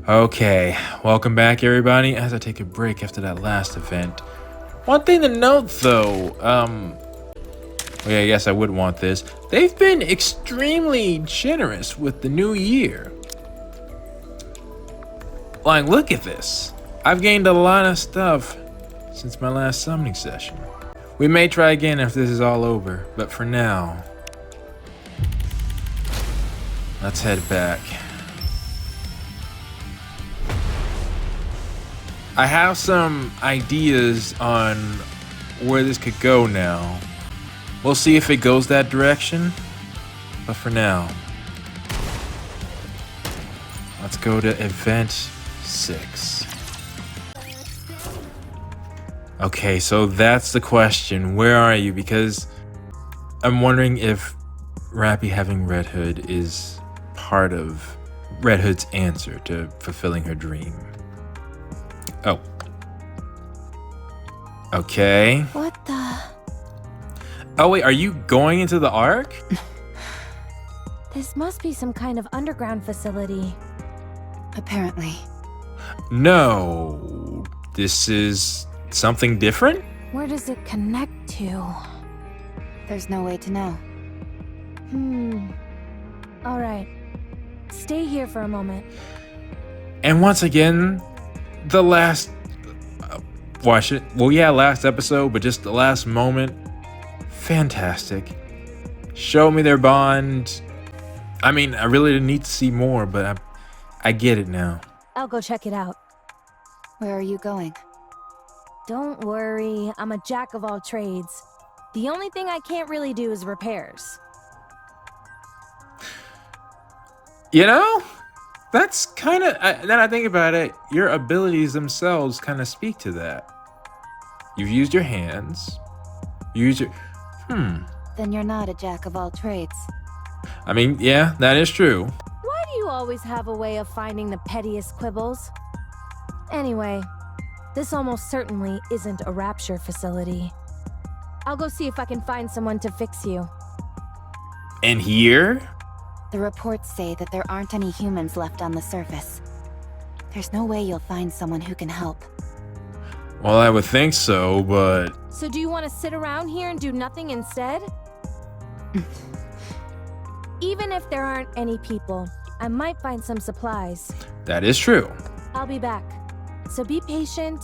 Okay, welcome back everybody as I take a break after that last event. One thing to note though, yeah, I guess I would want this. They've been extremely generous with the new year. Like, look at this. I've gained a lot of stuff since my last summoning session. We may try again if this is all over, but for now, let's head back. I have some ideas on where this could go now. We'll see if it goes that direction, but for now, let's go to event 6. Okay, so that's the question. Where are you? Because I'm wondering if Rapi having Red Hood is part of Red Hood's answer to fulfilling her dream. Oh. Okay. What the? Oh wait, are you going into the Ark? This must be some kind of underground facility. Apparently. No. This is something different? Where does it connect to? There's no way to know. Alright. Stay here for a moment. And once again, the last last episode, but just the last moment, fantastic. Show me their bond. I mean, I really didn't need to see more, but I get it now. I'll go check it out. Where are you going? Don't worry, I'm a jack of all trades. The only thing I can't really do is repairs. You know, that's kind of, then I think about it, your abilities themselves kind of speak to that. You've used your hands. You use your, Then you're not a jack of all trades. I mean, yeah, that is true. Why do you always have a way of finding the pettiest quibbles? Anyway, this almost certainly isn't a rapture facility. I'll go see if I can find someone to fix you. And here? The reports say that there aren't any humans left on the surface. There's no way you'll find someone who can help. Well, I would think so, but... So do you want to sit around here and do nothing instead? Even if there aren't any people, I might find some supplies. That is true. I'll be back. So be patient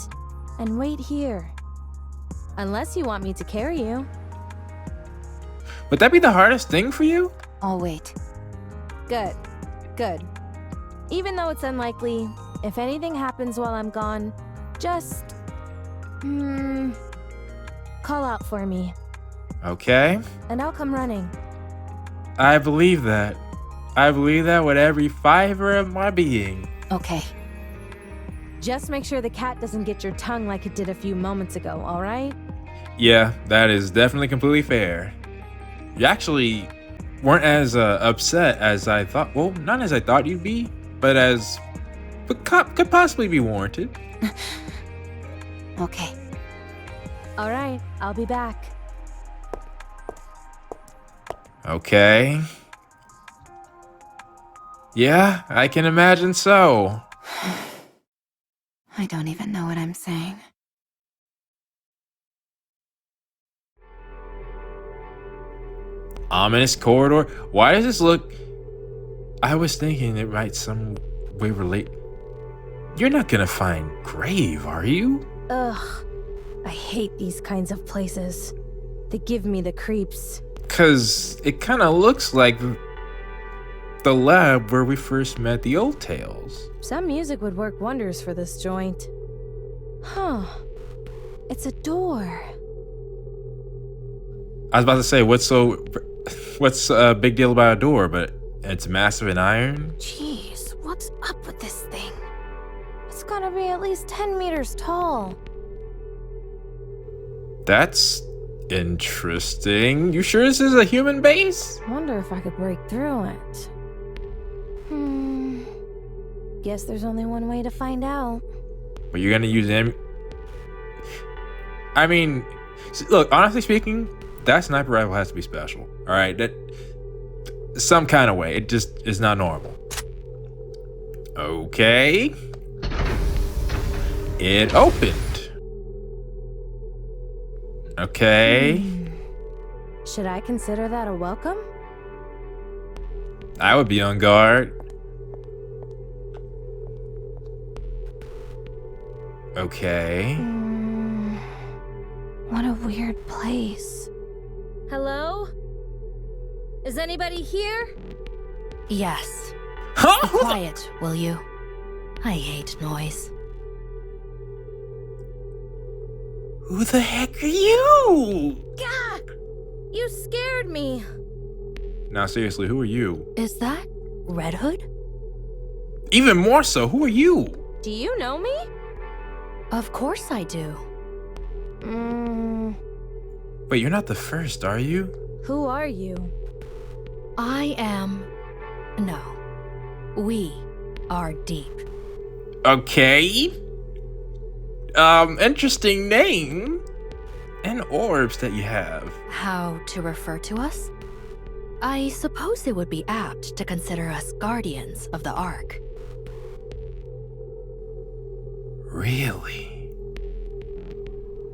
and wait here. Unless you want me to carry you. Would that be the hardest thing for you? I'll wait. Good. Good. Even though it's unlikely, if anything happens while I'm gone, just... call out for me. Okay. And I'll come running. I believe that. I believe that with every fiber of my being. Okay. Just make sure the cat doesn't get your tongue like it did a few moments ago, alright? Yeah, that is definitely completely fair. You actually weren't as upset as I thought. Well, not as I thought you'd be, but could possibly be warranted. Okay. Alright, I'll be back. Okay. Yeah, I can imagine so. I don't even know what I'm saying. Ominous corridor. Why does this look... I was thinking it might some way relate... You're not gonna find Grave, are you? Ugh. I hate these kinds of places. They give me the creeps. Cause it kind of looks like the lab where we first met the Old Tales. Some music would work wonders for this joint. Huh. It's a door. I was about to say, what's a big deal about a door, but it's massive and iron? Jeez, what's up with this thing? It's gotta be at least 10 meters tall. That's interesting. You sure this is a human base? Wonder if I could break through it. Guess there's only one way to find out. But you're gonna use them? I mean, look, honestly speaking, that sniper rifle has to be special. All right, that some kind of way. It just is not normal. Okay. It opened. Okay. Should I consider that a welcome? I would be on guard. Okay. What a weird place. Hello? Is anybody here? Yes. Huh? Be quiet, will you? I hate noise. Who the heck are you? Gah! You scared me. Now, seriously, who are you? Is that Red Hood? Even more so, who are you? Do you know me? Of course I do. Wait, you're not the first, are you? Who are you? I am... No. We are Deep. Okay. Interesting name. And orbs that you have. How to refer to us? I suppose it would be apt to consider us guardians of the Ark. Really?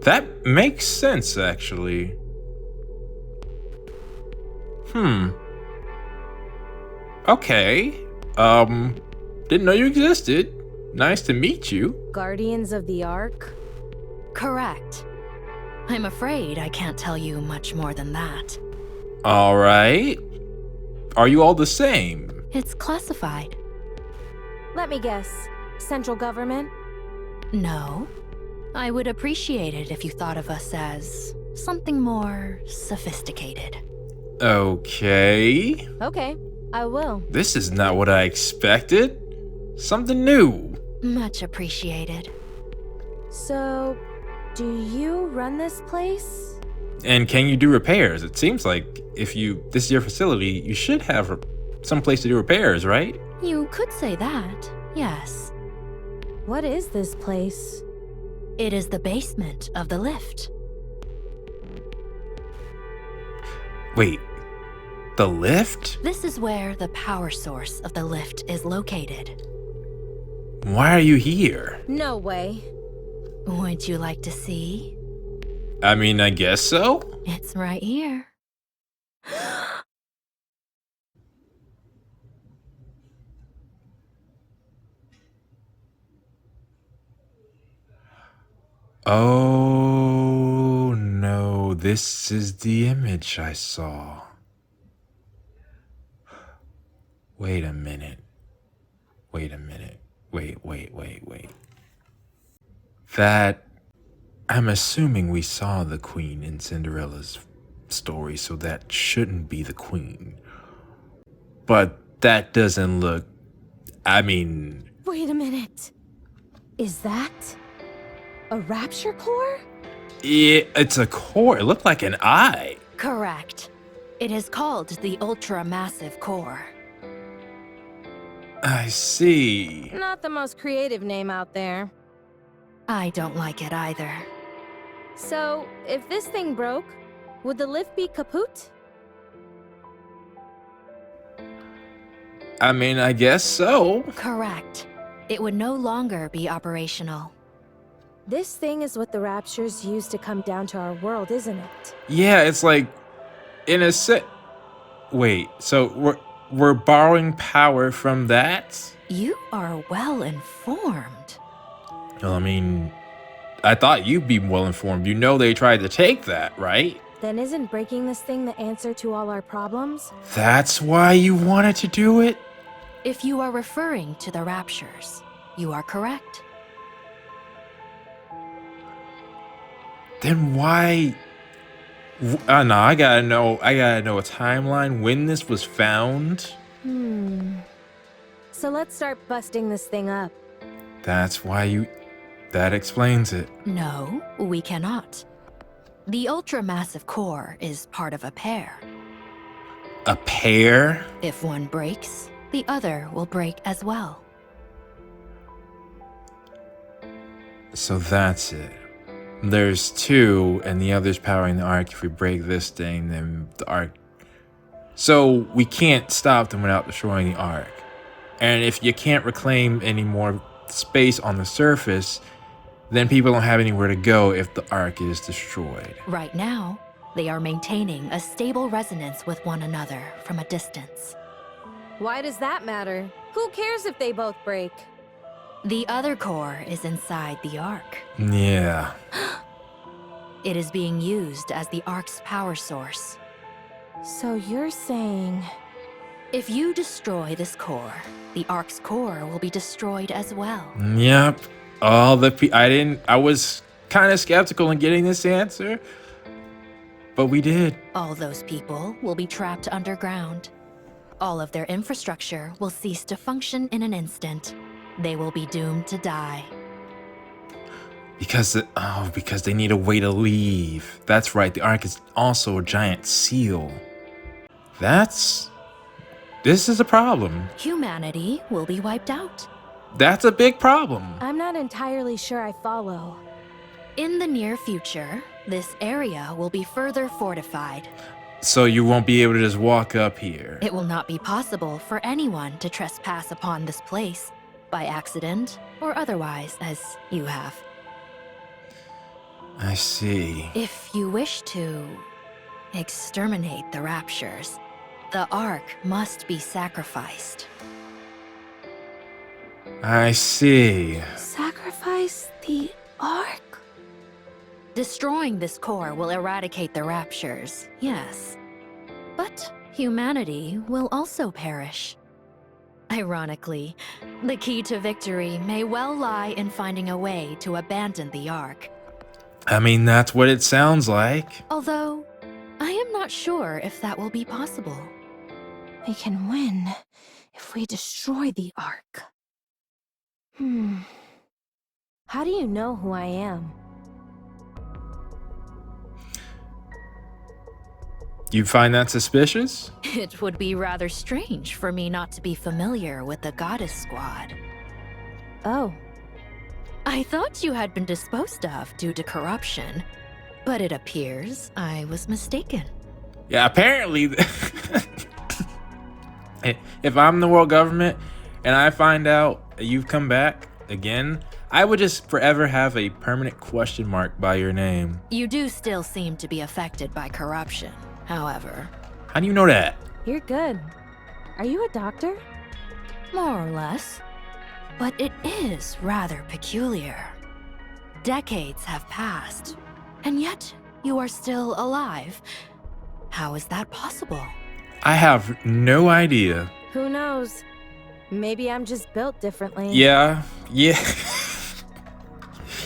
That makes sense, actually. Okay. Didn't know you existed. Nice to meet you. Guardians of the Ark? Correct. I'm afraid I can't tell you much more than that. All right. Are you all the same? It's classified. Let me guess. Central government? No. I would appreciate it if you thought of us as something more sophisticated. Okay. Okay, I will. This is not what I expected. Something new. Much appreciated. So, do you run this place? And can you do repairs? It seems like this is your facility, you should have some place to do repairs, right? You could say that, yes. What is this place? It is the basement of the lift. Wait, the lift? This is where the power source of the lift is located. Why are you here? No way. Would you like to see? I mean, I guess so. It's right here. Oh no, this is the image I saw. Wait a minute. Wait. That... I'm assuming we saw the queen in Cinderella's story, so that shouldn't be the queen. But that doesn't look... I mean... Wait a minute. Is that a rapture core? It's a core. It looked like an eye. Correct. It is called the ultra-massive core. I see. Not the most creative name out there. I don't like it either. So, if this thing broke, would the lift be kaput? I mean, I guess so. Correct. It would no longer be operational. This thing is what the Raptures use to come down to our world, isn't it? Yeah, it's like... in a set... Wait, so we're borrowing power from that? You are well informed. Well, I mean, I thought you'd be well informed. You know they tried to take that, right? Then isn't breaking this thing the answer to all our problems? That's why you wanted to do it? If you are referring to the Raptures, you are correct. Then why... no, I gotta know a timeline when this was found. So let's start busting this thing up. That's why you... That explains it. No, we cannot. The ultra-massive core is part of a pair. A pair? If one breaks, the other will break as well. So that's it. There's two, and the other's powering the Ark. If we break this thing, then the Ark... So we can't stop them without destroying the Ark. And if you can't reclaim any more space on the surface, then people don't have anywhere to go if the Ark is destroyed. Right now, they are maintaining a stable resonance with one another from a distance. Why does that matter? Who cares if they both break? The other core is inside the Ark. Yeah. It is being used as the Ark's power source. So you're saying... If you destroy this core, the Ark's core will be destroyed as well. Yep. I was kind of skeptical in getting this answer, but we did. All those people will be trapped underground. All of their infrastructure will cease to function in an instant. They will be doomed to die. Because they need a way to leave. That's right, the Ark is also a giant seal. This is a problem. Humanity will be wiped out. That's a big problem. I'm not entirely sure I follow. In the near future, this area will be further fortified. So you won't be able to just walk up here. It will not be possible for anyone to trespass upon this place, by accident or otherwise, as you have. I see. If you wish to exterminate the Raptures, the Ark must be sacrificed. I see. Sacrifice the Ark? Destroying this core will eradicate the Raptures, yes. But humanity will also perish. Ironically, the key to victory may well lie in finding a way to abandon the Ark. I mean, that's what it sounds like. Although, I am not sure if that will be possible. We can win if we destroy the Ark. How do you know who I am? You find that suspicious? It would be rather strange for me not to be familiar with the Goddess Squad. Oh. I thought you had been disposed of due to corruption, but it appears I was mistaken. Yeah, apparently. If I'm the world government and I find out you've come back again, I would just forever have a permanent question mark by your name. You do still seem to be affected by corruption, however. How do you know that? You're good. Are you a doctor? More or less. But it is rather peculiar. Decades have passed, and yet you are still alive. How is that possible? I have no idea. Who knows? Maybe I'm just built differently. Yeah.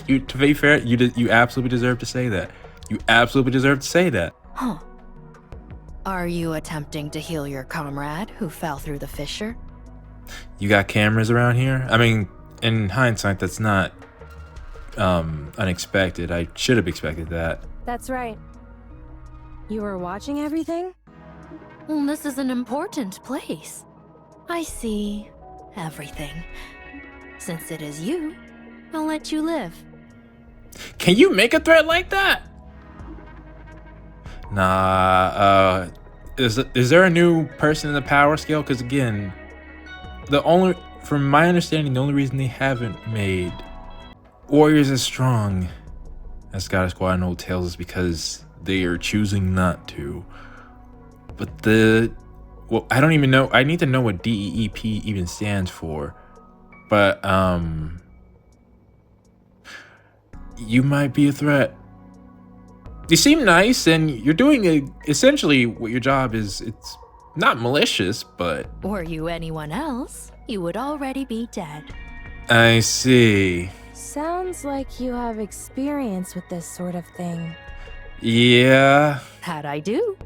To be fair, you absolutely deserve to say that. You absolutely deserve to say that. Huh. Are you attempting to heal your comrade who fell through the fissure? You got cameras around here? I mean, in hindsight, that's not unexpected. I should have expected that. That's right. You were watching everything? Well, this is an important place. I see everything. Since it is you, I'll let you live. Can you make a threat like that? Nah, is there a new person in the power scale? Because again, from my understanding, the only reason they haven't made warriors as strong as Scottish Squad No Tales is because they are choosing not to. But I don't even know. I need to know what D.E.E.P even stands for. But you might be a threat. You seem nice, and you're doing essentially what your job is. It's not malicious, but... Were you anyone else, you would already be dead. I see. Sounds like you have experience with this sort of thing. Yeah. That I do.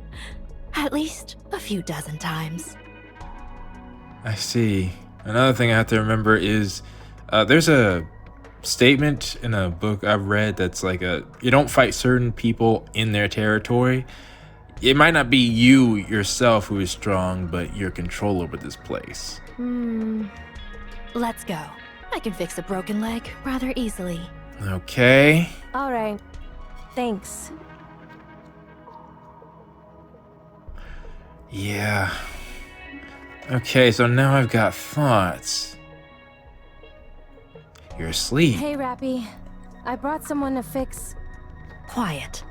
At least a few dozen times. I see. Another thing I have to remember is there's a statement in a book I've read that's like you don't fight certain people in their territory. It might not be you yourself who is strong, but your control over this place. Let's go. I can fix a broken leg rather easily. Okay. All right. Thanks. Yeah. Okay, so now I've got thoughts. You're asleep. Hey, Rapi. I brought someone to fix... Quiet.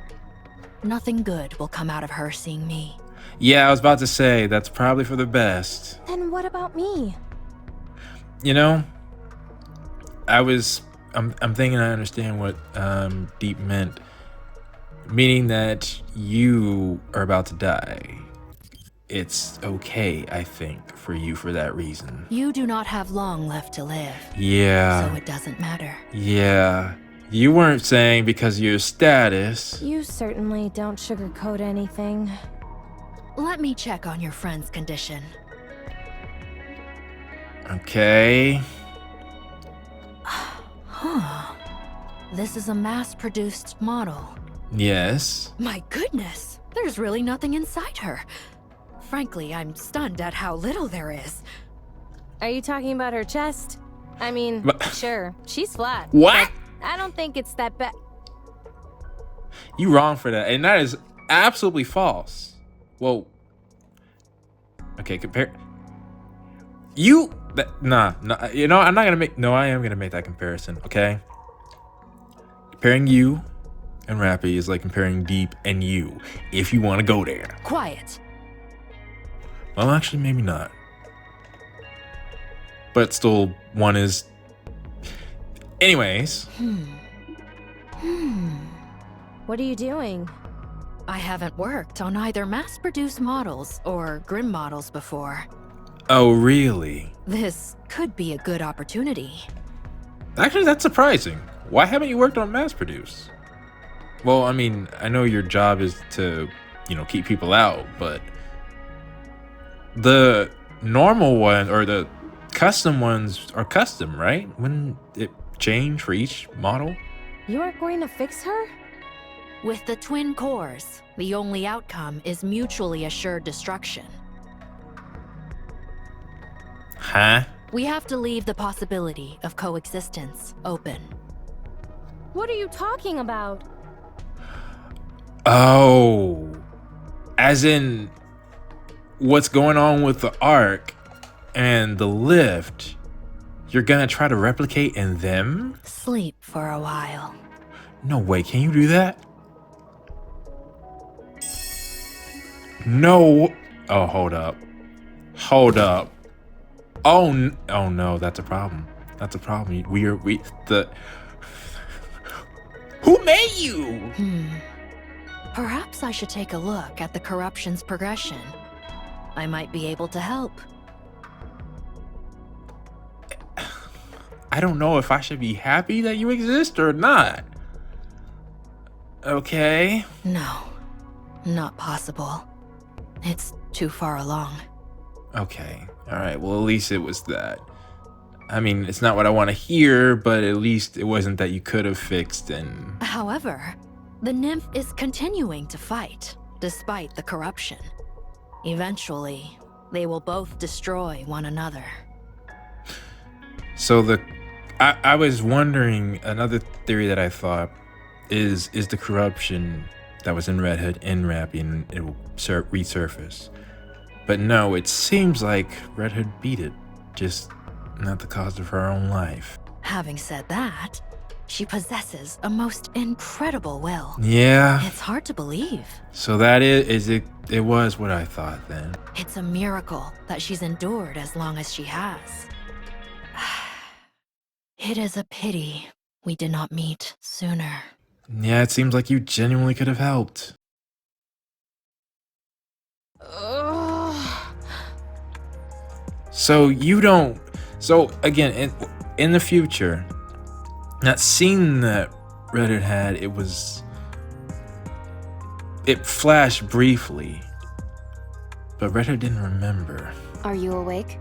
Nothing good will come out of her seeing me. Yeah, I was about to say, that's probably for the best. Then what about me? You know, I'm thinking I understand what deep meant. Meaning that you are about to die. It's okay, I think, for you for that reason. You do not have long left to live. Yeah. So it doesn't matter. Yeah. You weren't saying because of your status. You certainly don't sugarcoat anything. Let me check on your friend's condition. Okay. Huh. This is a mass-produced model. Yes. My goodness, there's really nothing inside her. Frankly, I'm stunned at how little there is. Are you talking about her chest? I mean, sure, she's flat. What? But I don't think it's that bad. You wrong for that. And that is absolutely false. Whoa. Okay, compare. Nah. You know, I'm not gonna make. No, I am gonna make that comparison. Okay. Comparing you and Rapi is like comparing Deep and you. If you want to go there. Quiet. Well, actually, maybe not. But still, one is. Anyways. What are you doing? I haven't worked on either mass-produced models or grim models before. Oh, really? This could be a good opportunity. Actually, that's surprising. Why haven't you worked on mass produce? Well, I mean, I know your job is to, keep people out, but the normal one or the custom ones are custom, right? Wouldn't it change for each model? You aren't going to fix her? With the twin cores, the only outcome is mutually assured destruction. Huh? We have to leave the possibility of coexistence open. What are you talking about? Oh. As in, what's going on with the arc and the lift, you're gonna try to replicate in them? Sleep for a while. No way, can you do that? No. Oh, hold up. Hold up. Oh no, that's a problem. That's a problem. Who made you? Perhaps I should take a look at the corruption's progression. I might be able to help. I don't know if I should be happy that you exist or not. Okay. No, not possible. It's too far along. Okay. All right. Well, at least it was that. I mean, it's not what I want to hear, but at least it wasn't that you could have fixed and... However, the nymph is continuing to fight, despite the corruption. Eventually, they will both destroy one another. So I was wondering, another theory that I thought is the corruption that was in Red Hood in Rapi, and it will resurface. But no, it seems like Red Hood beat it, just not the cause of her own life. Having said that, she possesses a most incredible will. Yeah. It's hard to believe. So that it was what I thought then. It's a miracle that she's endured as long as she has. It is a pity we did not meet sooner. Yeah, it seems like you genuinely could have helped. So again, in the future, that scene that Reddit had, it flashed briefly, but Reddit didn't remember. Are you awake?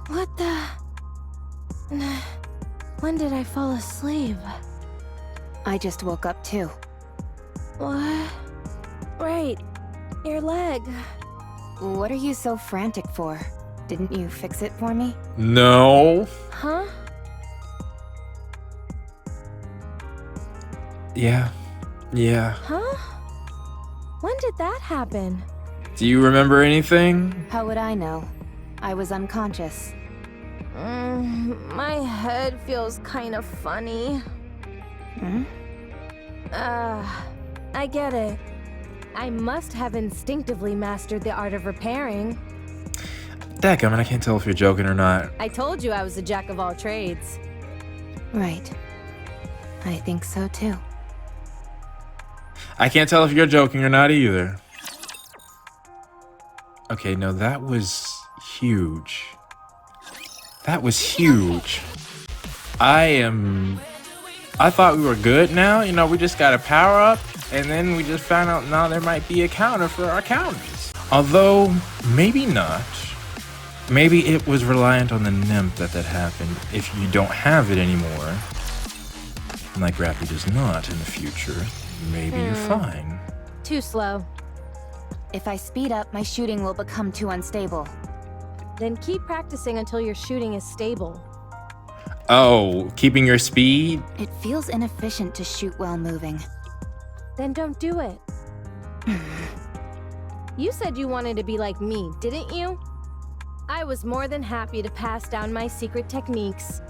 What the... When did I fall asleep? I just woke up too. What? Right. Your leg. What are you so frantic for? Didn't you fix it for me? No. Huh? Yeah. Huh? When did that happen? Do you remember anything? How would I know? I was unconscious. My head feels kind of funny. Hmm? I get it. I must have instinctively mastered the art of repairing. Dadgummit, I can't tell if you're joking or not. I told you I was a jack of all trades. Right. I think so too. I can't tell if you're joking or not either. Okay, no, that was huge. That was huge. I thought we were good now. You know, we just got a power up, and then we just found out now there might be a counter for our counters. Although, maybe not. Maybe it was reliant on the nymph that happened. If you don't have it anymore, like Rapi does not in the future, maybe you're fine. Too slow. If I speed up, my shooting will become too unstable. Then keep practicing until your shooting is stable. Oh, keeping your speed? It feels inefficient to shoot while moving. Then don't do it. You said you wanted to be like me, didn't you? I was more than happy to pass down my secret techniques.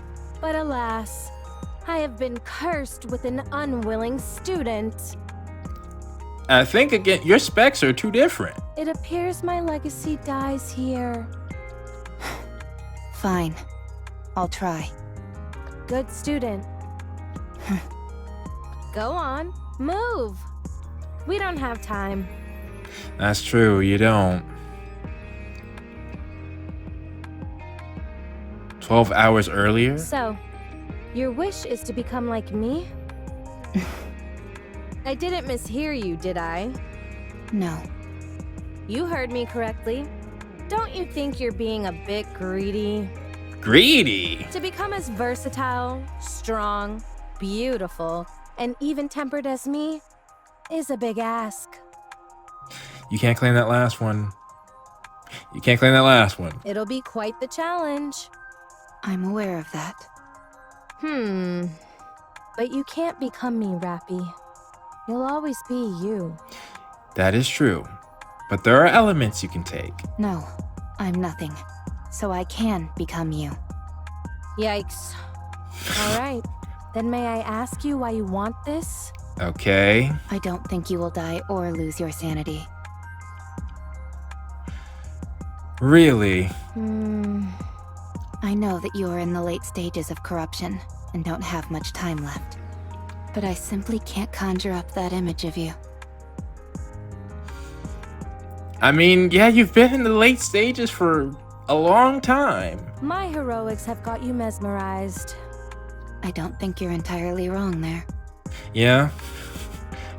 But alas, I have been cursed with an unwilling student. I think, again, your specs are too different. It appears my legacy dies here. Fine. I'll try. Good student. Go on, move. We don't have time. That's true, you don't. 12 hours earlier? So, your wish is to become like me? I didn't mishear you, did I? No. You heard me correctly. Don't you think you're being a bit greedy? Greedy? To become as versatile, strong, beautiful, and even-tempered as me is a big ask. You can't claim that last one. You can't claim that last one. It'll be quite the challenge. I'm aware of that. But you can't become me, Rapi. You'll always be you. That is true. But there are elements you can take. No, I'm nothing. So I can become you. Yikes. All right. Then may I ask you why you want this? Okay. I don't think you will die or lose your sanity. Really? I know that you are in the late stages of corruption and don't have much time left. But I simply can't conjure up that image of you. I mean, yeah, you've been in the late stages for a long time. My heroics have got you mesmerized. I don't think you're entirely wrong there. Yeah.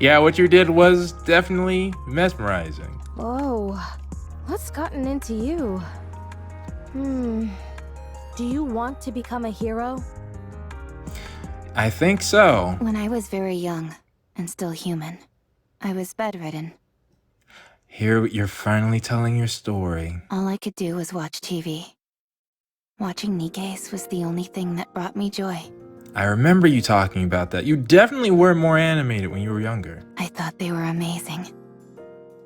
Yeah, what you did was definitely mesmerizing. Whoa. What's gotten into you? Do you want to become a hero? I think so. When I was very young and still human, I was bedridden. Here, you're finally telling your story. All I could do was watch TV. Watching Nikke's was the only thing that brought me joy. I remember you talking about that. You definitely were more animated when you were younger. I thought they were amazing.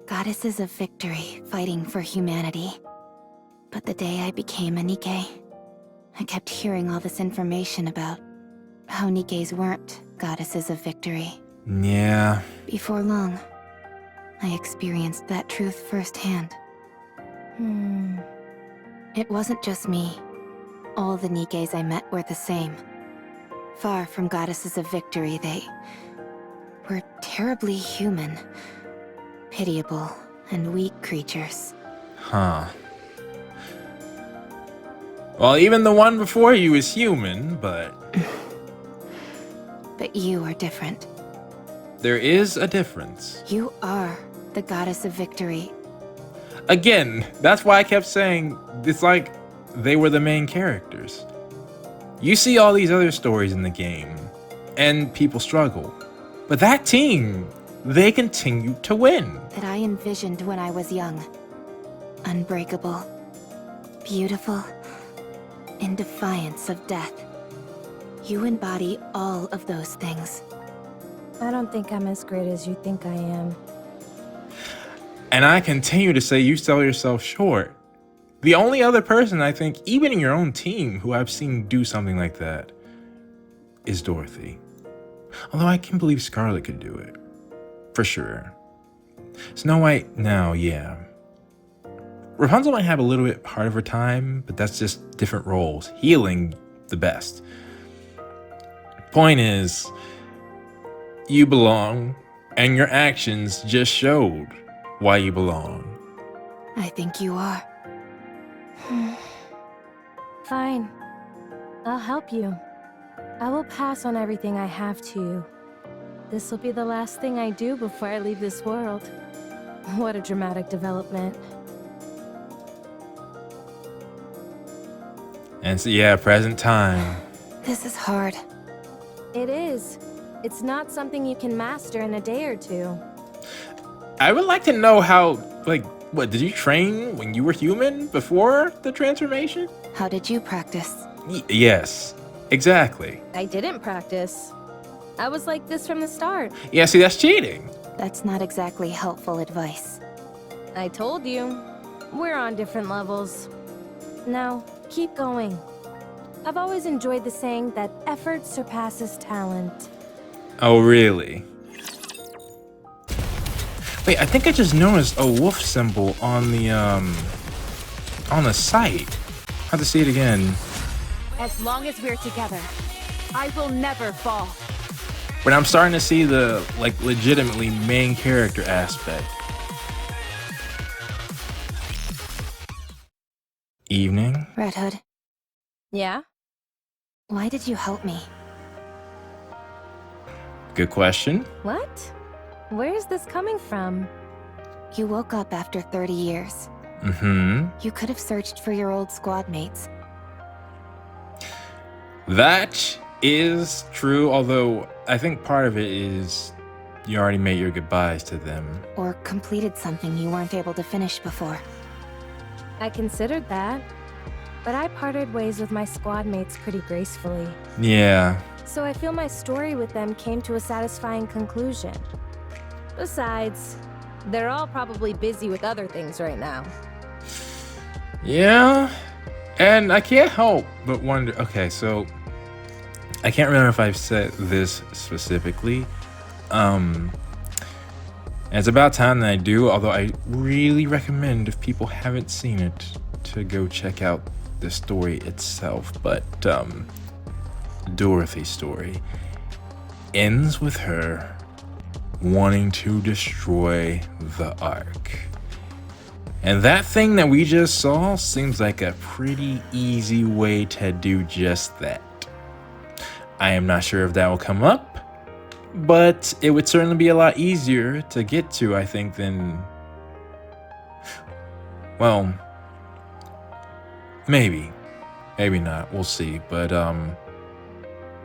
Goddesses of victory, fighting for humanity. But the day I became a Nikke, I kept hearing all this information about how Nikkes weren't goddesses of victory. Yeah. Before long, I experienced that truth firsthand. It wasn't just me. All the Nikkes I met were the same. Far from goddesses of victory, they were terribly human, pitiable, and weak creatures. Huh. Well, even the one before you is human, but... But you are different. there is a difference. You are the goddess of victory. Again, that's why I kept saying it's like they were the main characters. You see all these other stories in the game, and people struggle. But that team, they continue to win. That I envisioned when I was young. Unbreakable. Beautiful. In defiance of death. You embody all of those things. I don't think I'm as great as you think I am. And I continue to say you sell yourself short. The only other person I think, even in your own team, who I've seen do something like that is Dorothy. Although I can believe Scarlet could do it. For sure. Snow White, now, yeah. Rapunzel might have a little bit hard of her time, but that's just different roles. Healing, the best. Point is, you belong, and your actions just showed why you belong. I think you are. Fine. I'll help you. I will pass on everything I have to you. This will be the last thing I do before I leave this world. What a dramatic development. And so, yeah, present time. This is hard. It is. It's not something you can master in a day or two. I would like to know how, like, what, did you train when you were human before the transformation? How did you practice? Yes, exactly. I didn't practice. I was like this from the start. Yeah, see, that's cheating. That's not exactly helpful advice. I told you. We're on different levels. Now, keep going. I've always enjoyed the saying that effort surpasses talent. Oh, really? Wait, I think I just noticed a wolf symbol on the site. I have to see it again. As long as we're together, I will never fall. But I'm starting to see the, like, legitimately main character aspect. Evening? Red Hood, Yeah? why did you help me? Good question. What? Where is this coming from? You woke up after 30 years. Mm-hmm. You could have searched for your old squad mates. That is true, although I think part of it is you already made your goodbyes to them. Or completed something you weren't able to finish before. I considered that. But I parted ways with my squad mates pretty gracefully. Yeah. So I feel my story with them came to a satisfying conclusion. Besides, they're all probably busy with other things right now. Yeah. And I can't help but wonder, okay, so I can't remember if I've said this specifically. And it's about time that I do, although I really recommend, if people haven't seen it, to go check out the story itself. But Dorothy's story ends with her wanting to destroy the Ark. And that thing that we just saw seems like a pretty easy way to do just that. I am not sure if that will come up, but it would certainly be a lot easier to get to, I think, than... Well, maybe. Maybe not. We'll see. But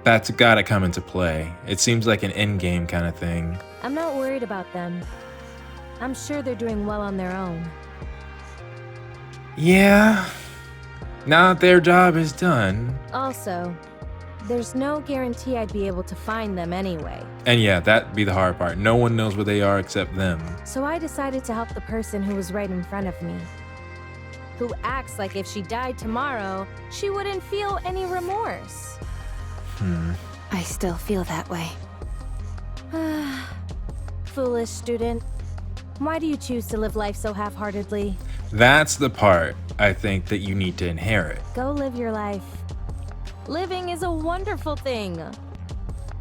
that's gotta come into play. It seems like an endgame kind of thing. I'm not worried about them. I'm sure they're doing well on their own. Yeah. Now that their job is done. Also, there's no guarantee I'd be able to find them anyway. And yeah, that'd be the hard part. No one knows where they are except them. So I decided to help the person who was right in front of me. Who acts like if she died tomorrow, she wouldn't feel any remorse. I still feel that way. Foolish student. Why do you choose to live life so half-heartedly? That's the part, I think, that you need to inherit. Go live your life. Living is a wonderful thing.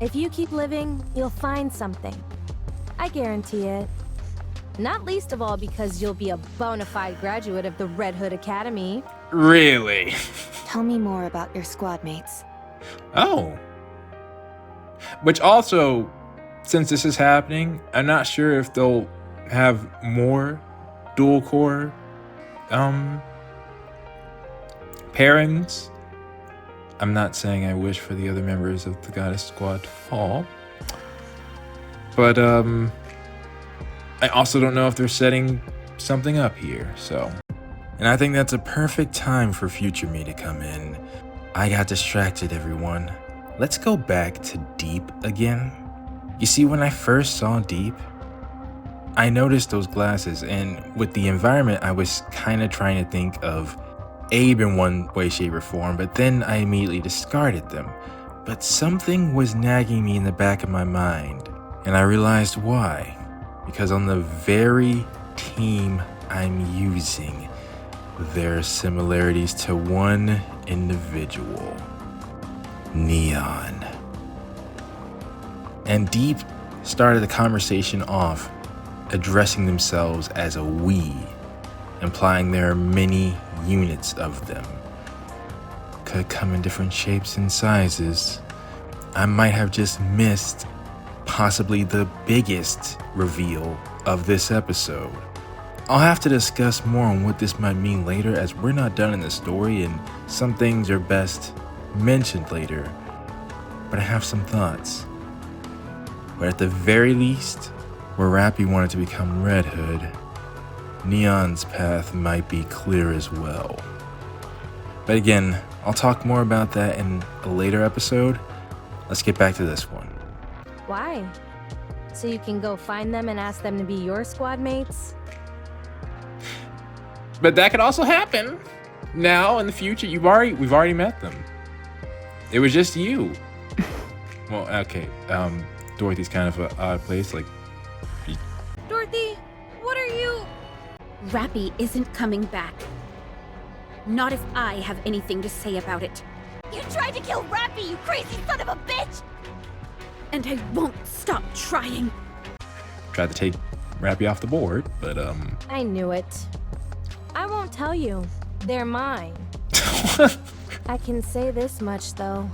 If you keep living, you'll find something. I guarantee it. Not least of all because you'll be a bona fide graduate of the Red Hood Academy. Really? Tell me more about your squad mates. Oh. Which also, since this is happening, I'm not sure if they'll have more dual core pairings. I'm not saying I wish for the other members of the Goddess Squad to fall. But I also don't know if they're setting something up here, so. And I think that's a perfect time for future me to come in. I got distracted, everyone. Let's go back to D.E.E.P again. You see, when I first saw D.E.E.P, I noticed those glasses, and with the environment, I was kind of trying to think of Abe in one way, shape, or form, but then I immediately discarded them. But something was nagging me in the back of my mind, and I realized why. Because on the very team I'm using, there are similarities to one individual, Neon. And D.E.E.P started the conversation off addressing themselves as a we, implying there are many units of them. Could come in different shapes and sizes. I might have just missed possibly the biggest reveal of this episode. I'll have to discuss more on what this might mean later, as we're not done in the story and some things are best mentioned later, but I have some thoughts. But at the very least, where Rapi wanted to become Red Hood, Neon's path might be clear as well. But again, I'll talk more about that in a later episode. Let's get back to this one. Why? So you can go find them and ask them to be your squad mates? But that could also happen. Now, in the future, we've already met them. It was just you. Well, okay. Dorothy's kind of an odd place. Like, Dorothy, what are you? Rapi isn't coming back. Not if I have anything to say about it. You tried to kill Rapi, you crazy son of a bitch! And I won't stop trying. tried to take Rapi off the board, but I knew it. I won't tell you. They're mine. I can say this much, though.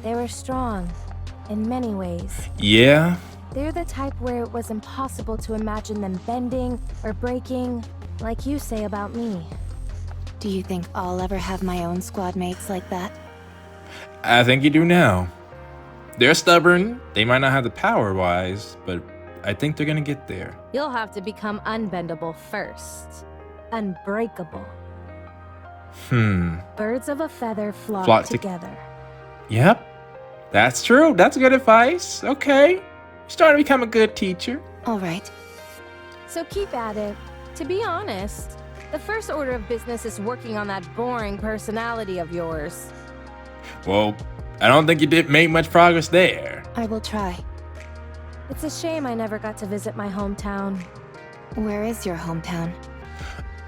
They were strong, in many ways. Yeah. They're the type where it was impossible to imagine them bending or breaking, like you say about me. Do you think I'll ever have my own squad mates like that? I think you do now. They're stubborn. They might not have the power-wise, but I think they're gonna get there. You'll have to become unbendable first. Unbreakable. Birds of a feather flock together. Yep. That's true. That's good advice. Okay. You're starting to become a good teacher. All right. So keep at it. To be honest, the first order of business is working on that boring personality of yours. Well, I don't think you did make much progress there. I will try. It's a shame I never got to visit my hometown. Where is your hometown?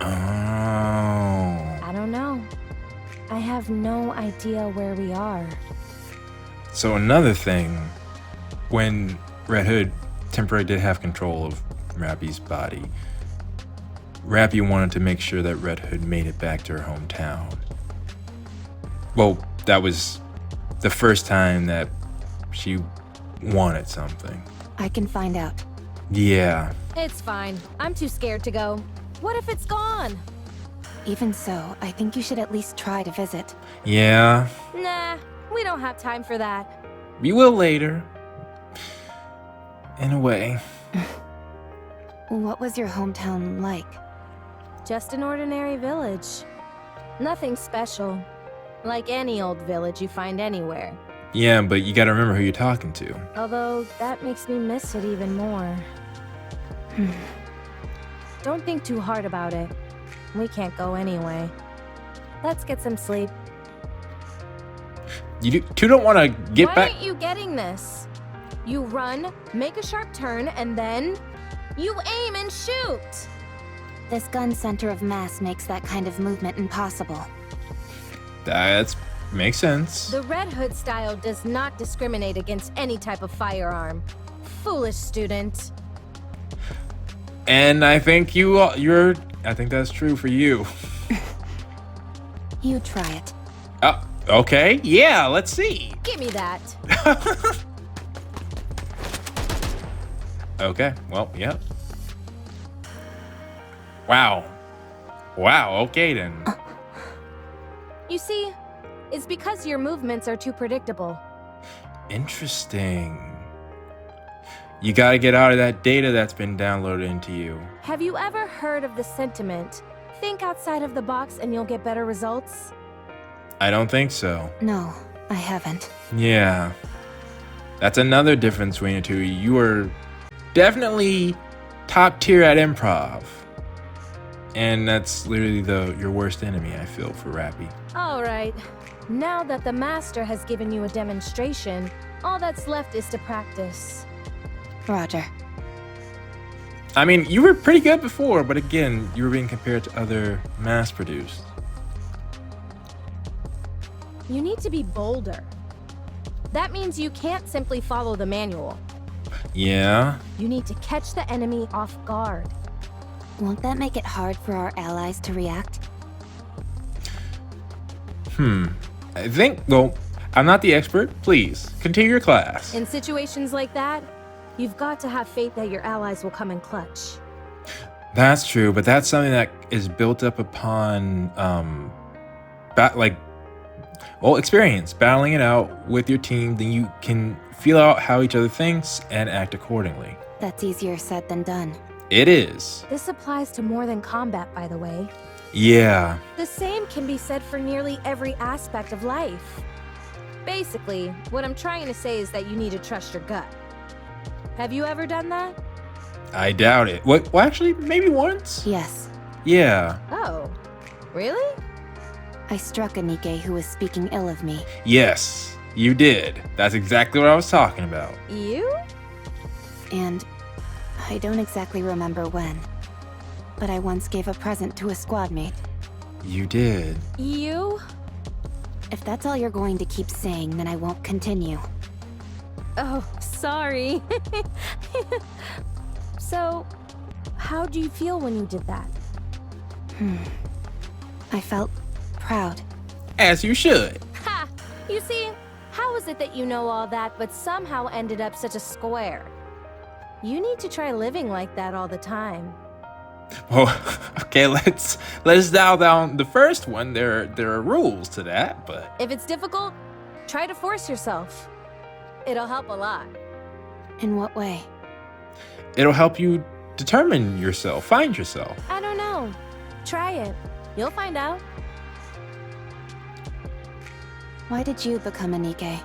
Oh. I don't know. I have no idea where we are. So another thing, when Red Hood temporarily did have control of Rapi's body, Rapi wanted to make sure that Red Hood made it back to her hometown. Well, that was the first time that she wanted something. I can find out. Yeah. It's fine. I'm too scared to go. What if it's gone? Even so, I think you should at least try to visit. Yeah. Nah, we don't have time for that. We will later. In a way. What was your hometown like? Just an ordinary village. Nothing special. Like any old village you find anywhere. Yeah, but you gotta remember who you're talking to. Although, that makes me miss it even more. Don't think too hard about it. We can't go anyway. Let's get some sleep. You two don't want to get Why back. Why aren't you getting this? You run, make a sharp turn, and then you aim and shoot. This gun center of mass makes that kind of movement impossible. That makes sense. The Red Hood style does not discriminate against any type of firearm. Foolish student. And I think I think that's true for you. You try it. Okay. Yeah, let's see. Give me that. Okay. Well, yeah. Wow. Okay then. You see, it's because your movements are too predictable. Interesting. You gotta get out of that data that's been downloaded into you. Have you ever heard of the sentiment, think outside of the box and you'll get better results? I don't think so. No, I haven't. Yeah. That's another difference between the two. You are definitely top tier at improv. And that's literally your worst enemy, I feel, for Rapi. All right. Now that the master has given you a demonstration, all that's left is to practice. Roger. I mean, you were pretty good before, but again, you were being compared to other mass-produced. You need to be bolder. That means you can't simply follow the manual. Yeah? You need to catch the enemy off guard. Won't that make it hard for our allies to react? I think, well, I'm not the expert. Please, continue your class. In situations like that, you've got to have faith that your allies will come in clutch. That's true, but that's something that is built up upon, experience, battling it out with your team. Then you can feel out how each other thinks and act accordingly. That's easier said than done. It is. This applies to more than combat, by the way. Yeah. The same can be said for nearly every aspect of life. Basically, what I'm trying to say is that you need to trust your gut. Have you ever done that? I doubt it. Well, actually, maybe once? Yes. Yeah. Oh, really? I struck a Nikke who was speaking ill of me. Yes, you did. That's exactly what I was talking about. You? And I don't exactly remember when, but I once gave a present to a squadmate. You did. You? If that's all you're going to keep saying, then I won't continue. Oh, sorry. So, how do you feel when you did that? I felt proud. As you should. Ha! You see, how is it that you know all that but somehow ended up such a square? You need to try living like that all the time. Well, okay, let's dial down the first one. There are rules to that, but If it's difficult, try to force yourself. It'll help a lot. In what way? it'll help you determine yourself, find yourself. I don't know. Try it. You'll find out. Why did you become a Nikke?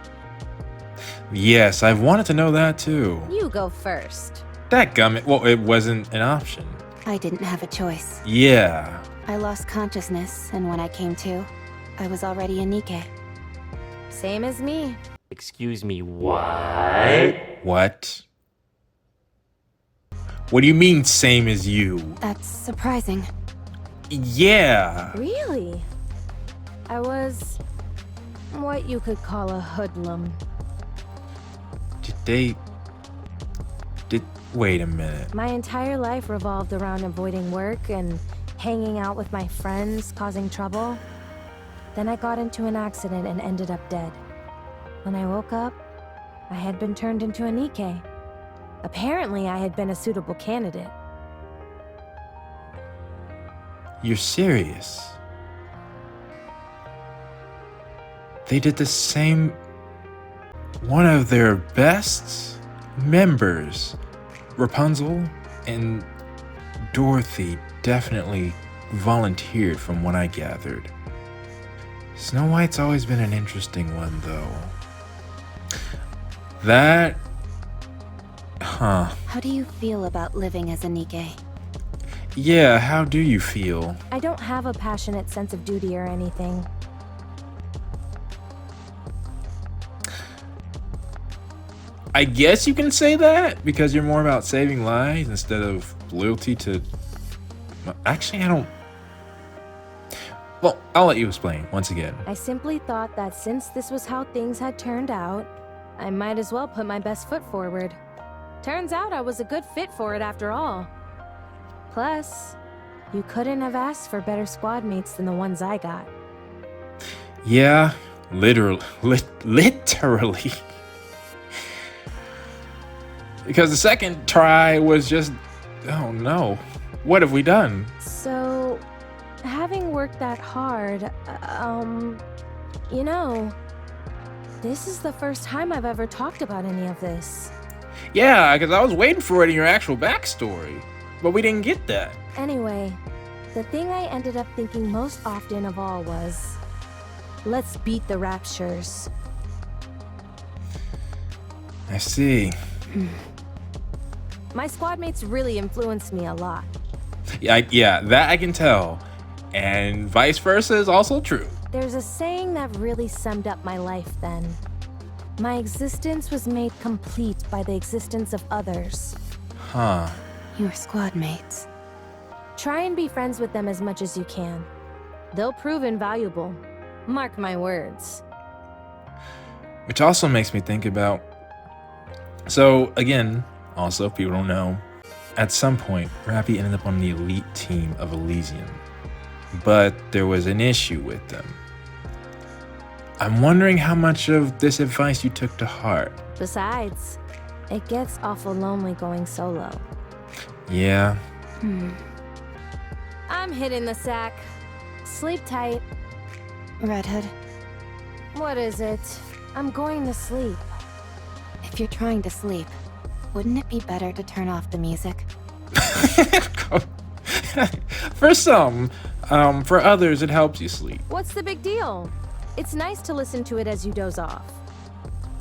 Yes, I've wanted to know that too. You go first. Dadgummit, well, it wasn't an option. I didn't have a choice. Yeah. I lost consciousness, and when I came to, I was already a Nikke. Same as me. Excuse me, what? What? What do you mean, same as you? That's surprising. Yeah. Really? I was what you could call a hoodlum. Wait a minute. My entire life revolved around avoiding work and hanging out with my friends, causing trouble. Then I got into an accident and ended up dead. When I woke up, I had been turned into a Nikke. Apparently, I had been a suitable candidate. You're serious? They did the same. One of their best members, Rapunzel and Dorothy, definitely volunteered from what I gathered. Snow White's always been an interesting one, though. That... Huh. How do you feel about living as a Nikke? Yeah, how do you feel? I don't have a passionate sense of duty or anything. I guess you can say that, because you're more about saving lives instead of loyalty to... Actually, I don't... Well, I'll let you explain, once again. I simply thought that since this was how things had turned out, I might as well put my best foot forward. Turns out I was a good fit for it after all. Plus, you couldn't have asked for better squad mates than the ones I got. Yeah, literally. Because the second try was just... Oh no. What have we done? So, having worked that hard, you know, this is the first time I've ever talked about any of this. Yeah, because I was waiting for it in your actual backstory. But we didn't get that. Anyway, the thing I ended up thinking most often of all was, let's beat the Raptures. I see. My squadmates really influenced me a lot. Yeah, that I can tell. And vice versa is also true. There's a saying that really summed up my life then. My existence was made complete by the existence of others. Huh. Your squadmates. Try and be friends with them as much as you can. They'll prove invaluable. Mark my words. Which also makes me think about... So, again, also, if people don't know, at some point, Rapi ended up on the elite team of Elysium. But there was an issue with them. I'm wondering how much of this advice you took to heart. Besides, it gets awful lonely going solo. Yeah. I'm hitting the sack. Sleep tight. Red Hood, What is it? I'm going to sleep. if you're trying to sleep, wouldn't it be better to turn off the music? For some, for others, it helps you sleep. What's the big deal? It's nice to listen to it as you doze off.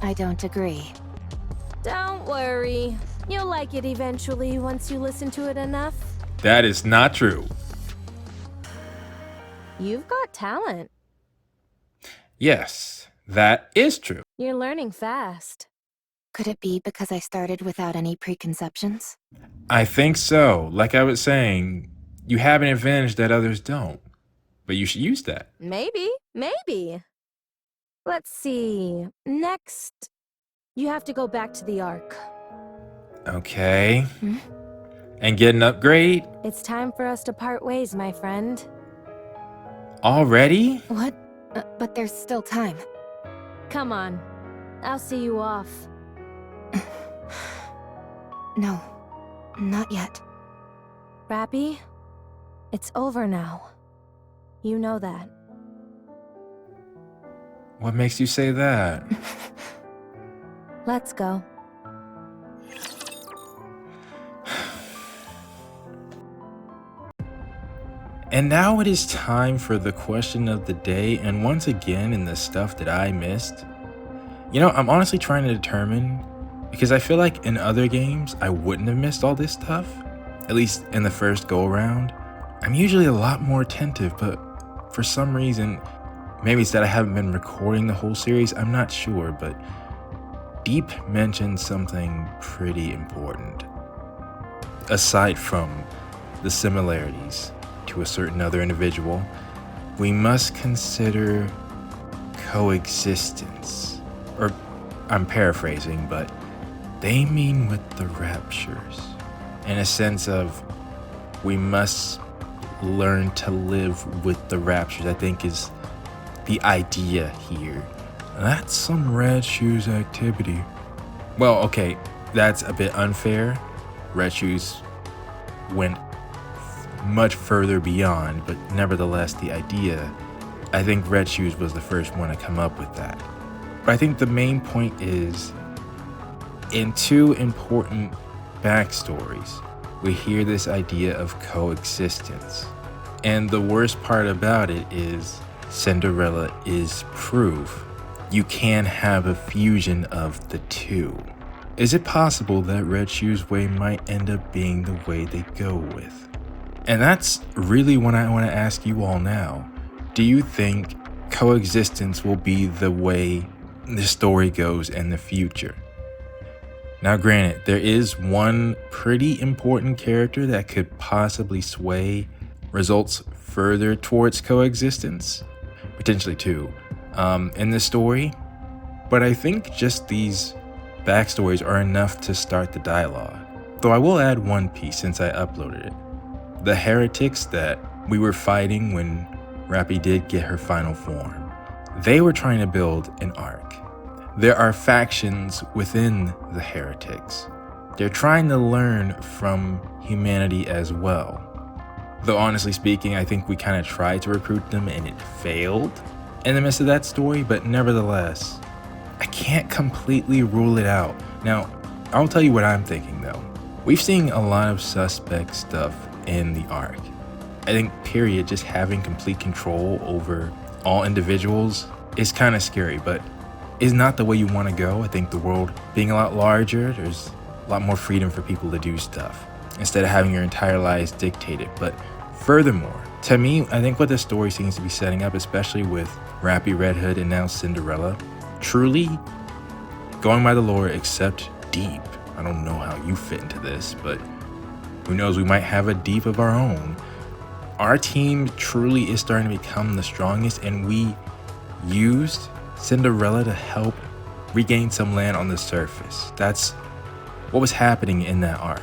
I don't agree. Don't worry. You'll like it eventually once you listen to it enough. That is not true. You've got talent. Yes, that is true. You're learning fast. Could it be because I started without any preconceptions? I think so. Like I was saying, you have an advantage that others don't. But you should use that. Maybe. Let's see. Next, you have to go back to the Ark. Okay. And get an upgrade? It's time for us to part ways, my friend. Already? What? But there's still time. Come on. I'll see you off. No, not yet. Rapi, it's over now. You know that. What makes you say that? Let's go. And now it is time for the question of the day, and once again in the stuff that I missed. You know, I'm honestly trying to determine, because I feel like in other games I wouldn't have missed all this stuff, at least in the first go around. I'm usually a lot more attentive, but for some reason, maybe it's that I haven't been recording the whole series, I'm not sure, but D.E.E.P mentioned something pretty important. Aside from the similarities to a certain other individual, we must consider coexistence. Or, I'm paraphrasing, but they mean with the raptures. In a sense of, we must learn to live with the raptures, I think is the idea here. That's some Red Shoes activity. Well, okay, that's a bit unfair. Red Shoes went much further beyond, but nevertheless, the idea, I think Red Shoes was the first one to come up with that. But I think the main point is, in two important backstories, we hear this idea of coexistence. And the worst part about it is, Cinderella is proof. You can have a fusion of the two. Is it possible that Red Shoes' way might end up being the way they go with? And that's really what I want to ask you all now. Do you think coexistence will be the way the story goes in the future? Now granted, there is one pretty important character that could possibly sway results further towards coexistence, potentially two, in the story. But I think just these backstories are enough to start the dialogue. Though I will add one piece since I uploaded it. The heretics that we were fighting when Rapi did get her final form, they were trying to build an ark. There are factions within the heretics. They're trying to learn from humanity as well. Though honestly speaking, I think we kind of tried to recruit them and it failed in the midst of that story, but nevertheless, I can't completely rule it out. Now, I'll tell you what I'm thinking though. We've seen a lot of suspect stuff in the arc. I think period, just having complete control over all individuals is kind of scary, but is not the way you want to go. I think the world being a lot larger, there's a lot more freedom for people to do stuff instead of having your entire lives dictated. But furthermore, to me, I think what the story seems to be setting up, especially with Rapi, Red Hood, and now Cinderella, truly going by the lore, except D.E.E.P. I don't know how you fit into this, but who knows, we might have a D.E.E.P of our own. Our team truly is starting to become the strongest, and we used Cinderella to help regain some land on the surface. That's what was happening in that arc.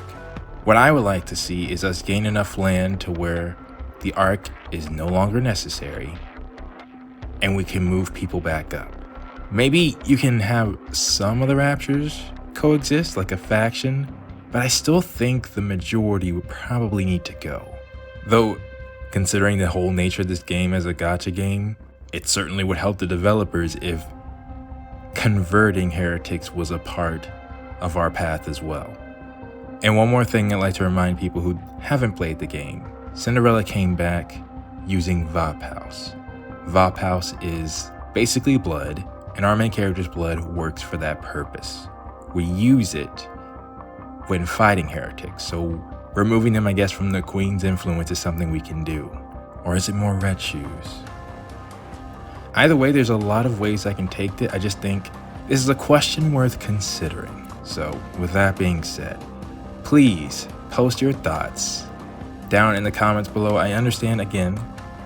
What I would like to see is us gain enough land to where the arc is no longer necessary and we can move people back up. Maybe you can have some of the Raptures coexist like a faction, but I still think the majority would probably need to go. Though, considering the whole nature of this game as a gacha game, it certainly would help the developers if converting heretics was a part of our path as well. And one more thing I'd like to remind people who haven't played the game. Cinderella came back using V.E.P House. V.E.P House is basically blood, and our main character's blood works for that purpose. We use it when fighting heretics, so removing them, I guess, from the Queen's influence is something we can do. Or is it more red shoes? Either way, there's a lot of ways I can take it. I just think this is a question worth considering. So with that being said, please post your thoughts down in the comments below. I understand, again,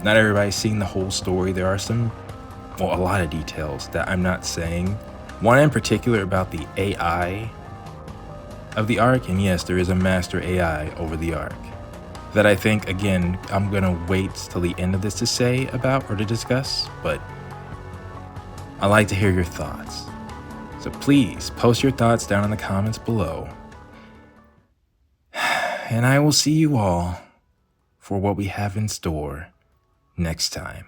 not everybody's seen the whole story. There are a lot of details that I'm not saying. One in particular about the AI of the arc, and yes, there is a master AI over the arc that I think, again, I'm gonna wait till the end of this to say about or to discuss, but I'd like to hear your thoughts. So please post your thoughts down in the comments below. And I will see you all for what we have in store next time.